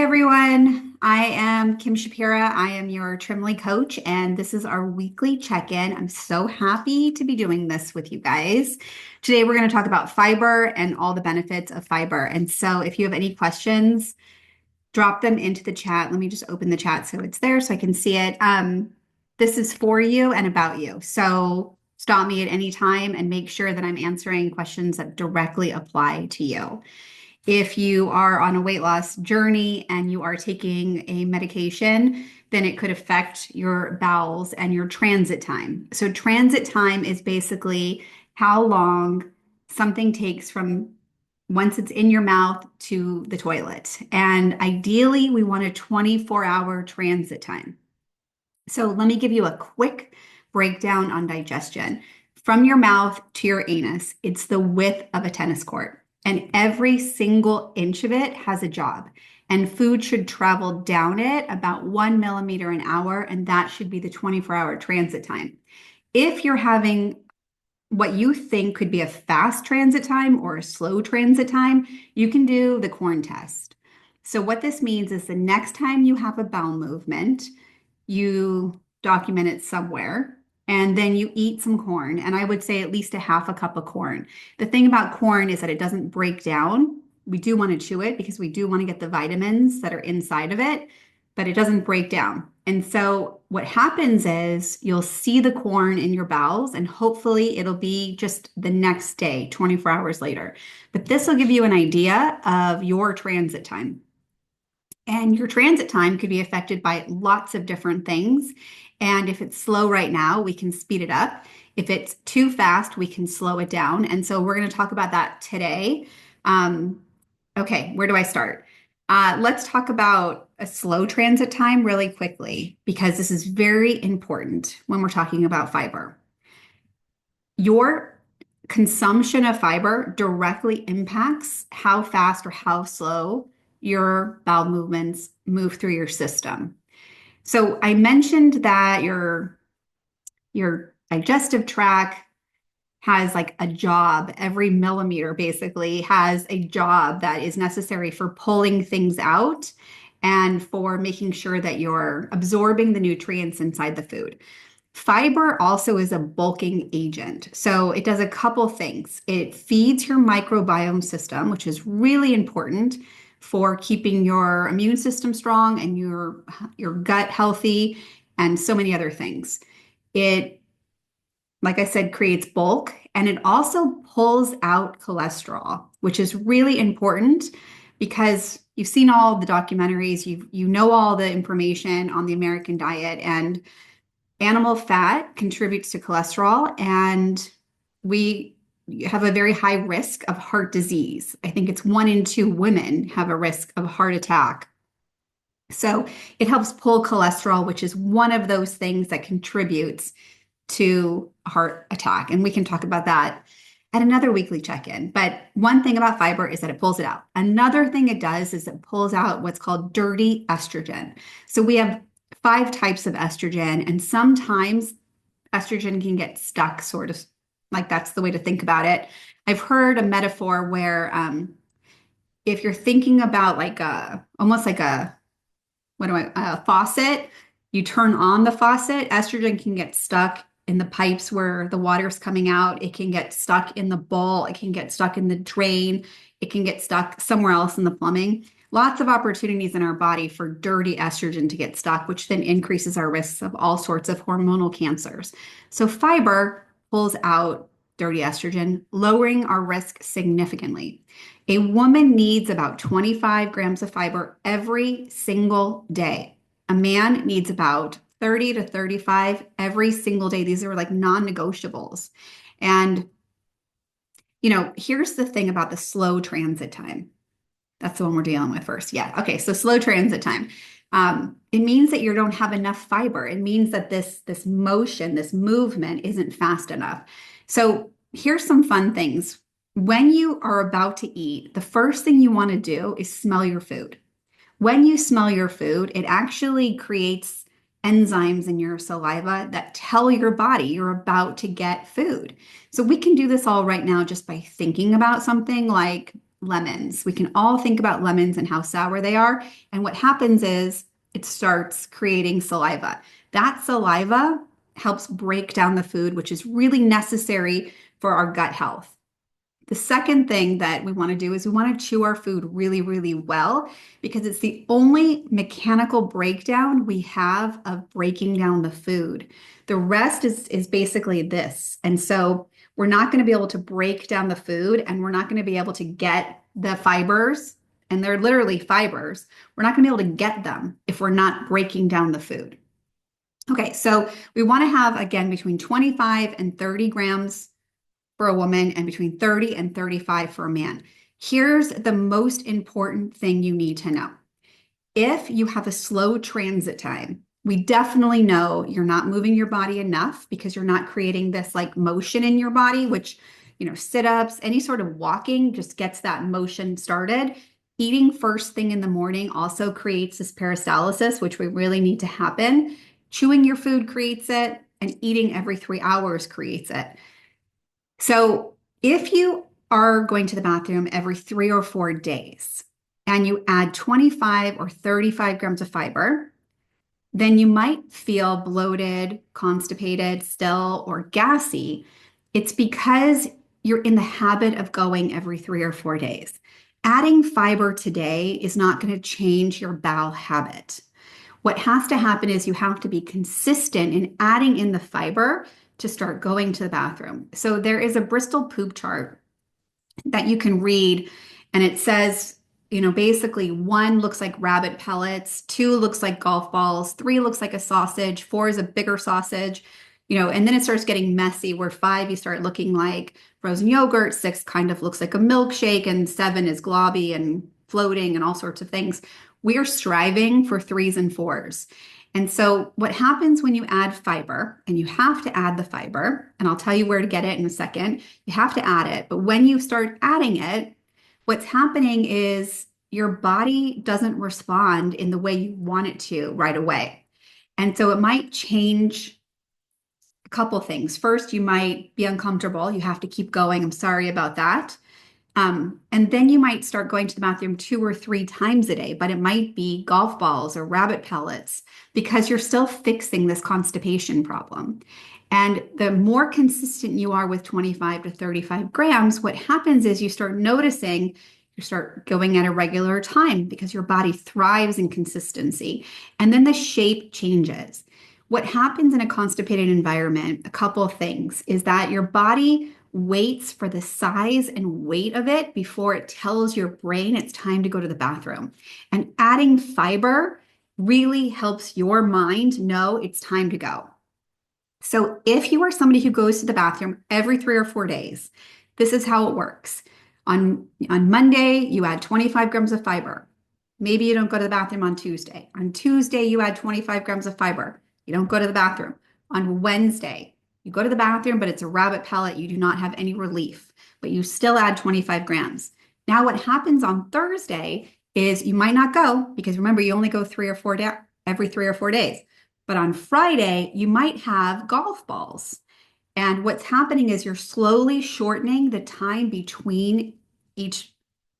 everyone. I am Kim Shapira. I am your Trimly coach, and this is our weekly check-in. I'm so happy to be doing this with you guys. Today, we're going to talk about fiber and all the benefits of fiber. And so, if you have any questions, drop them into the chat. Let me just open the chat so it's there so I can see it. This is for you and about you. So, stop me at any time and make sure that I'm answering questions that directly apply to you. If you are on a weight loss journey and you are taking a medication, then it could affect your bowels and your transit time. So, transit time is basically how long something takes from once it's in your mouth to the toilet. And ideally, we want a 24-hour transit time. So, let me give you a quick breakdown on digestion. From your mouth to your anus, it's the width of a tennis court. And every single inch of it has a job. And food should travel down it about 1 millimeter an hour, and that should be the 24-hour transit time. If you're having what you think could be a fast transit time or a slow transit time, you can do the corn test. So, what this means is the next time you have a bowel movement, you document it somewhere, and then you eat some corn. And I would say at least a half a cup of corn. The thing about corn is that it doesn't break down. We do want to chew it because we do want to get the vitamins that are inside of it, but it doesn't break down. And so what happens is you'll see the corn in your bowels, and hopefully it'll be just the next day, 24 hours later. But this will give you an idea of your transit time. And your transit time could be affected by lots of different things. And if it's slow right now, we can speed it up. If it's too fast, we can slow it down. And so we're going to talk about that today. Okay, where do I start? Let's talk about a slow transit time really quickly, because this is very important when we're talking about fiber. Your consumption of fiber directly impacts how fast or how slow your bowel movements move through your system. So I mentioned that your digestive tract has like a job. Every millimeter basically has a job that is necessary for pulling things out and for making sure that you're absorbing the nutrients inside the food. Fiber also is a bulking agent. So it does a couple things. It feeds your microbiome system, which is really important for keeping your immune system strong and your gut healthy and so many other things. It, like I said, creates bulk, and it also pulls out cholesterol, which is really important because you've seen all the documentaries, you know all the information on the American diet, and animal fat contributes to cholesterol, and we have a very high risk of heart disease. I think it's 1 in 2 women have a risk of heart attack. So it helps pull cholesterol, which is one of those things that contributes to a heart attack. And we can talk about that at another weekly check-in. But one thing about fiber is that it pulls it out. Another thing it does is it pulls out what's called dirty estrogen. So we have 5 types of estrogen, and sometimes estrogen can get stuck, sort of like that's the way to think about it. I've heard a metaphor where if you're thinking about like almost like a faucet, you turn on the faucet, estrogen can get stuck in the pipes where the water's coming out. It can get stuck in the bowl. It can get stuck in the drain. It can get stuck somewhere else in the plumbing. Lots of opportunities in our body for dirty estrogen to get stuck, which then increases our risks of all sorts of hormonal cancers. So fiber pulls out dirty estrogen, lowering our risk significantly. A woman needs about 25 grams of fiber every single day. A man needs about 30 to 35 every single day. These are like non-negotiables. And, here's the thing about the slow transit time. That's the one we're dealing with first. Yeah. Okay. So slow transit time. It means that you don't have enough fiber. It means that this motion, this movement isn't fast enough. So here's some fun things. When you are about to eat, the first thing you want to do is smell your food. When you smell your food, it actually creates enzymes in your saliva that tell your body you're about to get food. So we can do this all right now just by thinking about something like lemons. We can all think about lemons and how sour they are. And what happens is it starts creating saliva. That saliva helps break down the food, which is really necessary for our gut health. The second thing that we want to do is we want to chew our food really, really well because it's the only mechanical breakdown we have of breaking down the food. The rest is basically this. And so we're not going to be able to break down the food and we're not going to be able to get the fibers, and they're literally fibers. We're not going to be able to get them if we're not breaking down the food. Okay, so we want to have, again, between 25 and 30 grams for a woman and between 30 and 35 for a man. Here's the most important thing you need to know. If you have a slow transit time, we definitely know you're not moving your body enough because you're not creating this like motion in your body, which, sit-ups, any sort of walking just gets that motion started. Eating first thing in the morning also creates this peristalsis, which we really need to happen. Chewing your food creates it, and eating every 3 hours creates it. So if you are going to the bathroom every 3 or 4 days and you add 25 or 35 grams of fiber, then you might feel bloated, constipated, still, or gassy. It's because you're in the habit of going every 3 or 4 days. Adding fiber today is not going to change your bowel habit. What has to happen is you have to be consistent in adding in the fiber to start going to the bathroom. So there is a Bristol poop chart that you can read, and it says, basically 1 looks like rabbit pellets, 2 looks like golf balls, 3 looks like a sausage, 4 is a bigger sausage, and then it starts getting messy where 5 you start looking like frozen yogurt, 6 kind of looks like a milkshake, and 7 is globby and floating and all sorts of things. We are striving for 3s and 4s. And so what happens when you add fiber, and you have to add the fiber, and I'll tell you where to get it in a second, you have to add it. But when you start adding it, what's happening is your body doesn't respond in the way you want it to right away. And so it might change a couple things. First, you might be uncomfortable. You have to keep going. I'm sorry about that. And then you might start going to the bathroom 2 or 3 times a day, but it might be golf balls or rabbit pellets because you're still fixing this constipation problem. And the more consistent you are with 25 to 35 grams, what happens is you start noticing you start going at a regular time because your body thrives in consistency. And then the shape changes. What happens in a constipated environment, a couple of things, is that your body waits for the size and weight of it before it tells your brain it's time to go to the bathroom. And adding fiber really helps your mind know it's time to go. So if you are somebody who goes to the bathroom every 3 or 4 days, this is how it works. On Monday, you add 25 grams of fiber. Maybe you don't go to the bathroom on Tuesday. On Tuesday, you add 25 grams of fiber. You don't go to the bathroom. On Wednesday, you go to the bathroom, but it's a rabbit pellet. You do not have any relief, but you still add 25 grams. Now, what happens on Thursday is you might not go because remember, you only go every 3 or 4 days. But on Friday, you might have golf balls. And what's happening is you're slowly shortening the time between each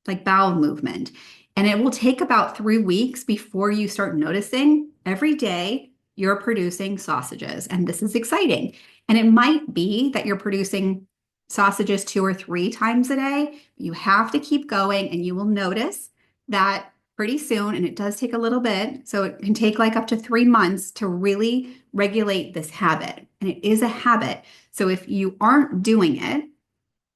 like bowel movement. And it will take about 3 weeks before you start noticing every day you're producing sausages. And this is exciting. And it might be that you're producing sausages 2 or 3 times a day. You have to keep going and you will notice that pretty soon, and it does take a little bit. So it can take like up to 3 months to really regulate this habit. And it is a habit. So if you aren't doing it,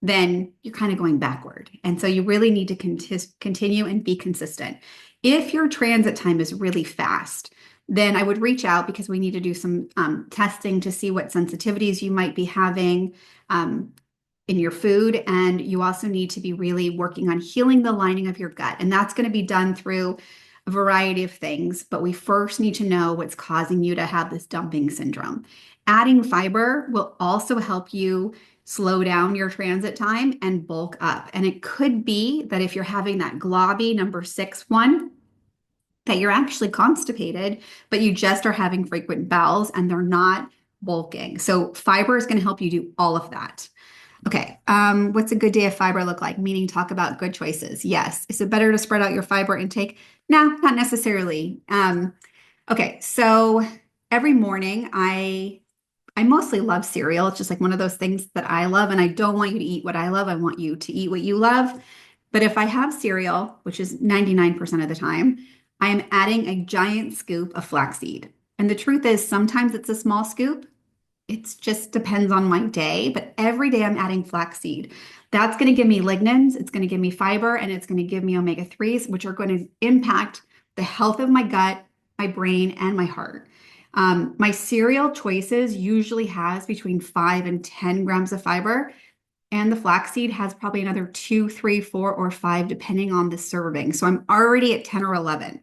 then you're kind of going backward. And so you really need to continue and be consistent. If your transit time is really fast, then I would reach out because we need to do some testing to see what sensitivities you might be having in your food. And you also need to be really working on healing the lining of your gut. And that's going to be done through a variety of things. But we first need to know what's causing you to have this dumping syndrome. Adding fiber will also help you slow down your transit time and bulk up. And it could be that if you're having that globby number 6 one, that you're actually constipated, but you just are having frequent bowels and they're not bulking. So fiber is going to help you do all of that. Okay. What's a good day of fiber look like? Meaning talk about good choices. Yes. Is it better to spread out your fiber intake? No, not necessarily. Okay. So every morning I mostly love cereal. It's just like one of those things that I love, and I don't want you to eat what I love. I want you to eat what you love. But if I have cereal, which is 99% of the time, I am adding a giant scoop of flaxseed. And the truth is, sometimes it's a small scoop. It just depends on my day, but every day I'm adding flaxseed. That's going to give me lignans, it's going to give me fiber, and it's going to give me omega 3s, which are going to impact the health of my gut, my brain, and my heart. My cereal choices usually has between 5 and 10 grams of fiber, and the flaxseed has probably another two, three, four, or five, depending on the serving. So I'm already at 10 or 11.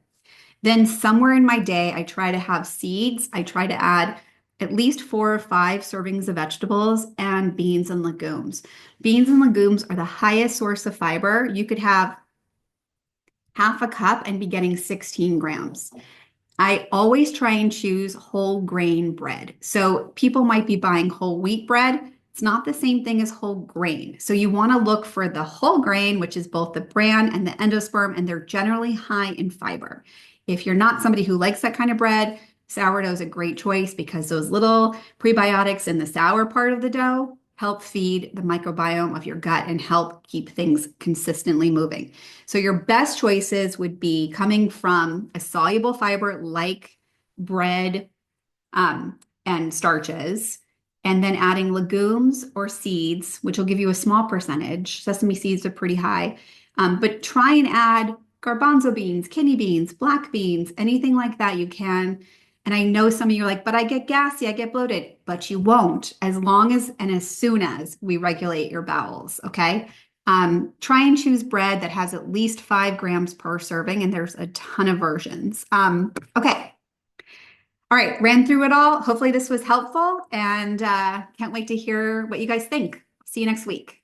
Then somewhere in my day, I try to have seeds. I try to add at least 4 or 5 servings of vegetables and beans and legumes. Beans and legumes are the highest source of fiber. You could have half a cup and be getting 16 grams. I always try and choose whole grain bread. So people might be buying whole wheat bread. It's not the same thing as whole grain. So you want to look for the whole grain, which is both the bran and the endosperm, and they're generally high in fiber. If you're not somebody who likes that kind of bread, sourdough is a great choice because those little prebiotics in the sour part of the dough help feed the microbiome of your gut and help keep things consistently moving. So your best choices would be coming from a soluble fiber like bread and starches, and then adding legumes or seeds, which will give you a small percentage. Sesame seeds are pretty high, but try and add garbanzo beans, kidney beans, black beans, anything like that you can. And I know some of you are like, but I get gassy, I get bloated, but you won't as long as and as soon as we regulate your bowels, okay? Try and choose bread that has at least 5 grams per serving, and there's a ton of versions. Okay. All right. Ran through it all. Hopefully, this was helpful, and can't wait to hear what you guys think. See you next week.